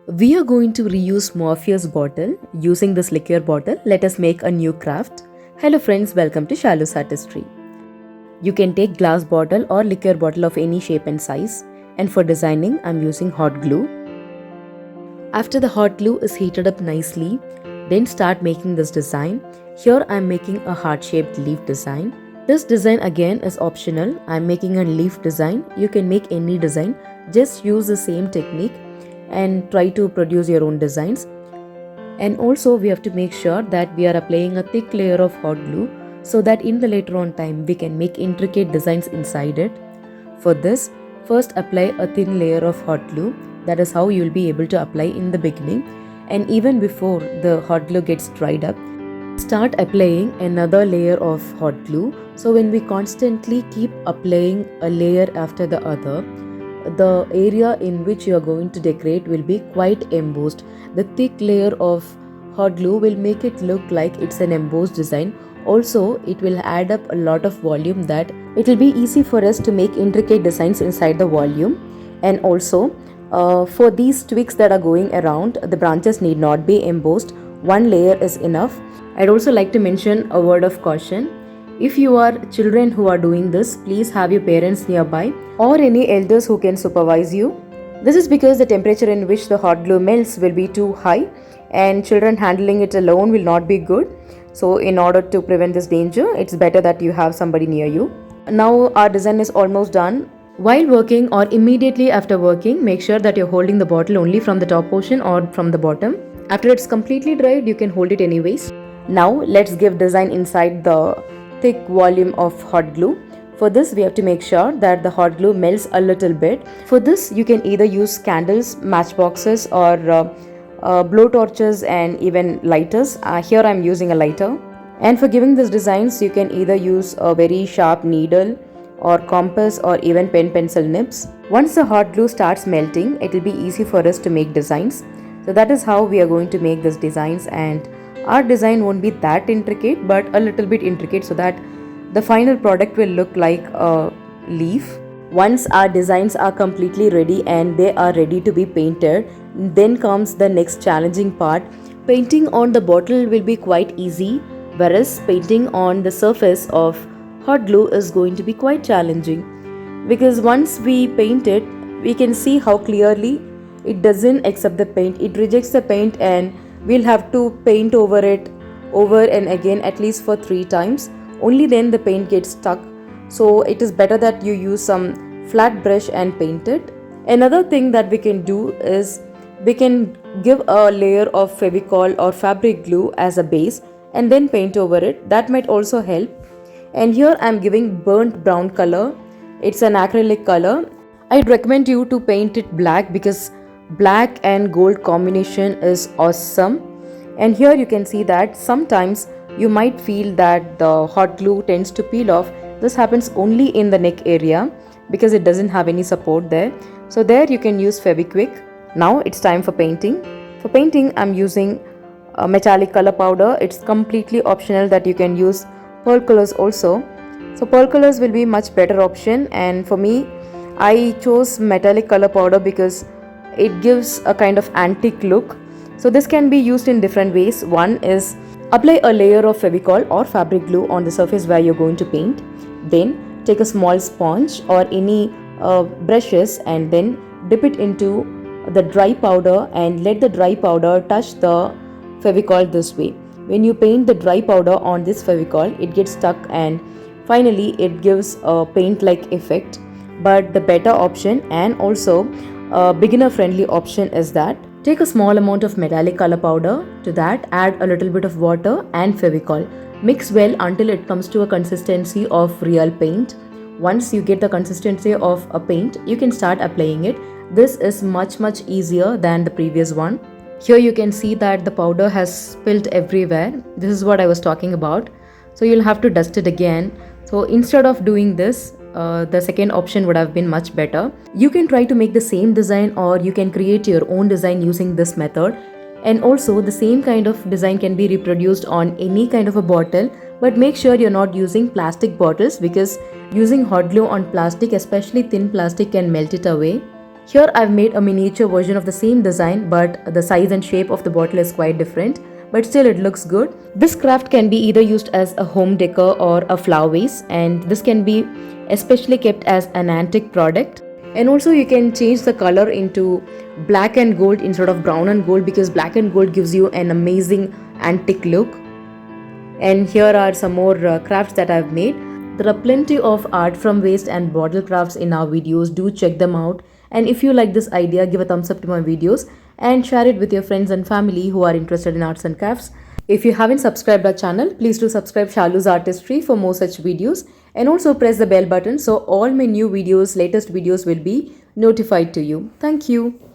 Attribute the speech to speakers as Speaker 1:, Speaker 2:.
Speaker 1: We are going to reuse Morpheus bottle. Using this liquor bottle, let us make a new craft. Hello friends, welcome to Shallow Artistry. You can take glass bottle or liquor bottle of any shape and size. And for designing, I'm using hot glue. After the hot glue is heated up nicely, then start making this design. Here I'm making a heart-shaped leaf design. This design again is optional. I'm making a leaf design. You can make any design. Just use the same technique and try to produce your own designs. And also we have to make sure that we are applying a thick layer of hot glue so that in the later on time we can make intricate designs inside it. For this, first apply a thin layer of hot glue. That is how you will be able to apply in the beginning, and even before the hot glue gets dried up, start applying another layer of hot glue. So when we constantly keep applying a layer after the other, the area in which you are going to decorate will be quite embossed. The thick layer of hot glue will make it look like it's an embossed design. Also, it will add up a lot of volume that it will be easy for us to make intricate designs inside the volume. And also, for these twigs that are going around, the branches need not be embossed. One layer is enough. I'd also like to mention a word of caution. If you are children who are doing this, please have your parents nearby or any elders who can supervise you. This is because the temperature in which the hot glue melts will be too high and children handling it alone will not be good. So in order to prevent this danger, it's better that you have somebody near you. Now our design is almost done. While working or immediately after working, make sure that you're holding the bottle only from the top portion or from the bottom. After it's completely dried, you can hold it anyways. Now let's give design inside the thick volume of hot glue. For this, we have to make sure that the hot glue melts a little bit. For this, you can either use candles, matchboxes, or blow torches and even lighters. Here I'm using a lighter. And for giving these designs, you can either use a very sharp needle or compass or even pencil nibs. Once the hot glue starts melting, it will be easy for us to make designs. So that is how we are going to make these designs, and our design won't be that intricate but a little bit intricate so that the final product will look like a leaf. Once our designs are completely ready and they are ready to be painted, then comes the next challenging part. Painting on the bottle will be quite easy, whereas painting on the surface of hot glue is going to be quite challenging, because once we paint it, we can see how clearly it doesn't accept the paint. It rejects the paint and we'll have to paint over it over and again at least for 3 times. Only then the paint gets stuck. So it is better that you use some flat brush and paint it. Another thing that we can do is we can give a layer of Fevicol or fabric glue as a base and then paint over it. That might also help. And here I am giving burnt brown color. It's an acrylic color. I'd recommend you to paint it black because black and gold combination is awesome. And here you can see that sometimes you might feel that the hot glue tends to peel off. This happens only in the neck area because it doesn't have any support there. So there you can use Fevikwik. Now it's time for painting. For painting, I'm using a metallic color powder. It's completely optional that you can use pearl colors also. So pearl colors will be much better option, and for me, I chose metallic color powder because it gives a kind of antique look. So this can be used in different ways. One is apply a layer of Fevicol or fabric glue on the surface where you're going to paint. Then take a small sponge or any brushes and then dip it into the dry powder and let the dry powder touch the Fevicol this way. When you paint the dry powder on this Fevicol, it gets stuck and finally it gives a paint-like effect. But the better option and also a beginner friendly option is that take a small amount of metallic color powder. To that, add a little bit of water and Fevicol. Mix well until it comes to a consistency of real paint. Once you get the consistency of a paint, you can start applying it. This is much easier than the previous one. Here you can see that the powder has spilled everywhere. This is what I was talking about. So you'll have to dust it again. So instead of doing this, the second option would have been much better. You can try to make the same design or you can create your own design using this method. And also the same kind of design can be reproduced on any kind of a bottle, but make sure you're not using plastic bottles because using hot glue on plastic, especially thin plastic, can melt it away. Here I've made a miniature version of the same design, but the size and shape of the bottle is quite different, but still it looks good. This craft can be either used as a home decor or a flower vase, and this can be especially kept as an antique product. And also you can change the color into black and gold instead of brown and gold, because black and gold gives you an amazing antique look. And here are some more crafts that I've made. There are plenty of art from waste and bottle crafts in our videos. Do check them out. And if you like this idea, give a thumbs up to my videos and share it with your friends and family who are interested in arts and crafts. If you haven't subscribed our channel, please do subscribe Shalu's Artistry for more such videos, and also press the bell button so all my new videos, latest videos will be notified to you. Thank you.